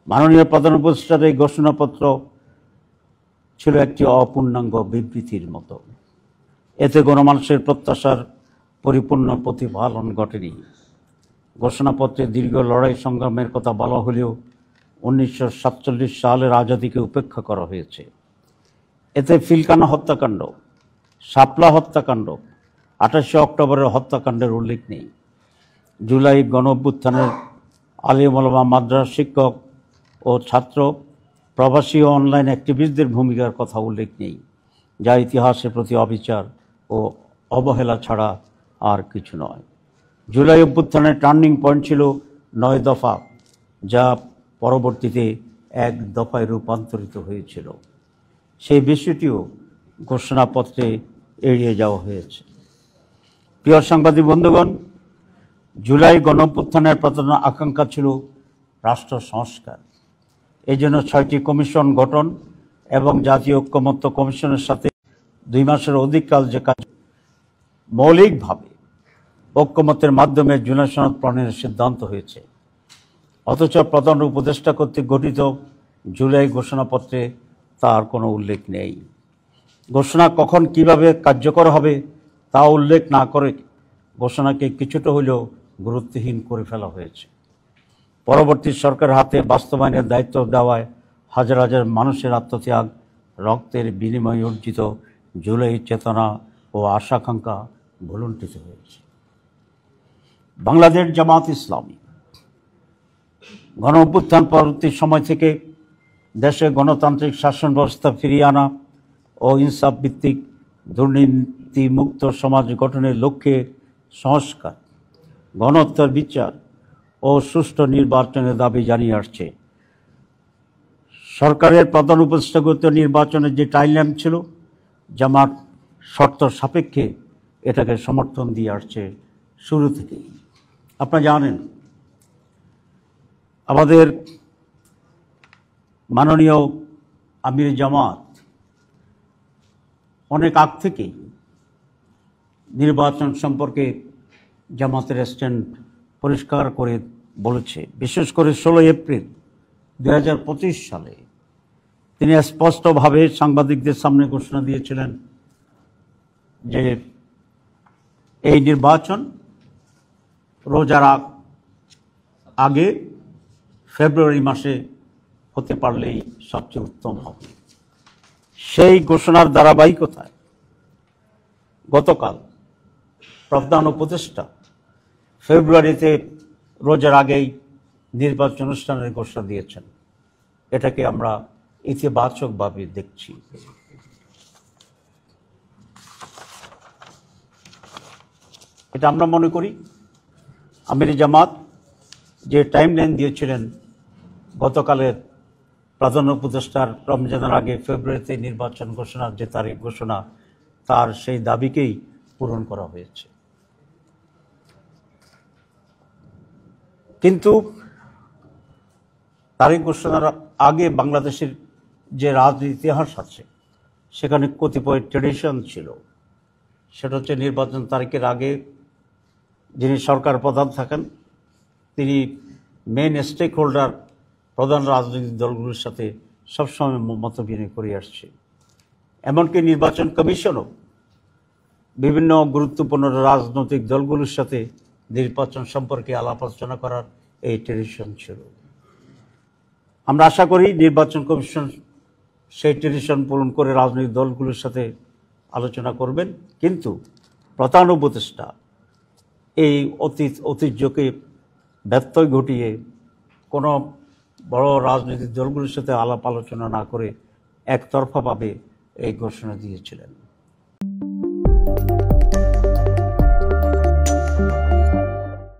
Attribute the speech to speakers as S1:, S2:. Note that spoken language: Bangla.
S1: মাননীয় প্রধান উপদেষ্টার এই ঘোষণাপত্র ছিল একটি অপূর্ণাঙ্গ বিবৃতির মতো। এতে গণমানুষের প্রত্যাশার পরিপূর্ণ প্রতিফলন ঘটেনি। ঘোষণাপত্রে দীর্ঘ লড়াই সংগ্রামের কথা বলা হলেও 1947 সালের আজাদিকে উপেক্ষা করা হয়েছে। এতে পিলখানা হত্যাকাণ্ড, শাপলা হত্যাকাণ্ড, 28 অক্টোবরের হত্যাকাণ্ডের উল্লেখ নেই। জুলাই গণঅভ্যুত্থানের আলেম ওলামা, মাদ্রাসা শিক্ষক ও ছাত্র, প্রবাসী ও অনলাইন অ্যাক্টিভিস্টদের ভূমিকার কথা উল্লেখ নেই, যা ইতিহাসের প্রতি অবিচার ও অবহেলা ছাড়া আর কিছু নয়। জুলাই অভ্যুত্থানের টার্নিং পয়েন্ট ছিল 9 দফা, যা পরবর্তীতে 1 দফায় রূপান্তরিত হয়েছিল। সেই বিষয়টিও ঘোষণাপত্রে এড়িয়ে যাওয়া হয়েছে। প্রিয় সাংবাদিক বন্ধুগণ, জুলাই গণঅভ্যুত্থানের প্রধান আকাঙ্ক্ষা ছিল রাষ্ট্র সংস্কার। এই জন্য 6টি কমিশন গঠন এবং জাতীয় ঐক্যমত্য কমিশনের সাথে 2 মাসের অধিক কাল যে কাজ মৌলিকভাবে ঐক্যমত্যের মাধ্যমে জুলাই সনদ প্রণয়নের সিদ্ধান্ত হয়েছে। অথচ প্রধান উপদেষ্টা কর্তৃক গঠিত জুলাই ঘোষণাপত্রে তার কোনো উল্লেখ নেই। ঘোষণা কখন কিভাবে কার্যকর হবে তা উল্লেখ না করে ঘোষণাকে কিছুটা হলেও গুরুত্বহীন করে ফেলা হয়েছে। পরবর্তী সরকারের হাতে বাস্তবায়নের দায়িত্ব দেওয়ায় হাজার হাজার মানুষের আত্মত্যাগ, রক্তের বিনিময়ে অর্জিত জুলাই চেতনা ও আশাকাঙ্ক্ষা ভুলুণ্ঠিত হয়েছে। বাংলাদেশ জামাত ইসলামী গণ অভ্যুত্থান পরবর্তী সময় থেকে দেশে গণতান্ত্রিক শাসন ব্যবস্থা ফিরিয়ে আনা ও ইনসাফ ভিত্তিক দুর্নীতিমুক্ত সমাজ গঠনের লক্ষ্যে সংস্কার, গণহত্যার বিচার ও সুষ্ঠু নির্বাচনের দাবি জানিয়ে আসছে। সরকারের প্রধান উপদেষ্টাগত নির্বাচনের যে টাইমলাইন ছিল, জামাত শর্ত সাপেক্ষে এটাকে সমর্থন দিয়ে আসছে শুরু থেকেই। আপনারা জানেন, আমাদের মাননীয় আমির জামাত অনেক আগ থেকেই নির্বাচন সম্পর্কে জামাতের স্ট্যান্ড পরিষ্কার করে বলেছে। বিশেষ করে 16 এপ্রিল 2025 সালে তিনি স্পষ্টভাবে সাংবাদিকদের সামনে ঘোষণা দিয়েছিলেন যে এই নির্বাচন রোজার আগে ফেব্রুয়ারি মাসে হতে পারলেই সবচেয়ে উত্তম হবে। সেই ঘোষণার ধারাবাহিকতায় গতকাল প্রধান উপদেষ্টা ফেব্রুয়ারিতে রোজার আগেই নির্বাচন অনুষ্ঠানের ঘোষণা দিয়েছেন। এটাকে আমরা ইতিবাচকভাবে দেখছি। এটা আমরা মনে করি আমির জামাত যে টাইমলাইন দিয়েছিলেন গতকালের প্রধান উপদেষ্টার রমজানের আগে ফেব্রুয়ারিতে নির্বাচন ঘোষণার যে তারিখ ঘোষণা, তার সেই দাবিকেই পূরণ করা হয়েছে। কিন্তু তারিখ ঘোষণার আগে বাংলাদেশের যে রাজনীতি ইতিহাস আছে, সেখানে কতিপয় ট্রেডিশন ছিল। সেটা হচ্ছে নির্বাচন তারিখের আগে যিনি সরকার প্রধান থাকেন তিনি মেইন স্টেক হোল্ডার প্রধান রাজনৈতিক দলগুলোর সাথে সবসময় মত বিনিময় করে আসছে। এমনকি নির্বাচন কমিশনও বিভিন্ন গুরুত্বপূর্ণ রাজনৈতিক দলগুলোর সাথে নির্বাচন সম্পর্কে আলাপ আলোচনা করার এই ট্রেডিশন ছিল। আমরা আশা করি নির্বাচন কমিশন সেই ট্রেডিশন পূরণ করে রাজনৈতিক দলগুলোর সাথে আলোচনা করবেন। কিন্তু প্রধান উপদেষ্টা এই ঐতিহ্যকে ব্যত্যয় ঘটিয়ে কোনো বড় রাজনৈতিক দলগুলোর সাথে আলাপ আলোচনা না করে একতরফাভাবে এই ঘোষণা দিয়েছিলেন।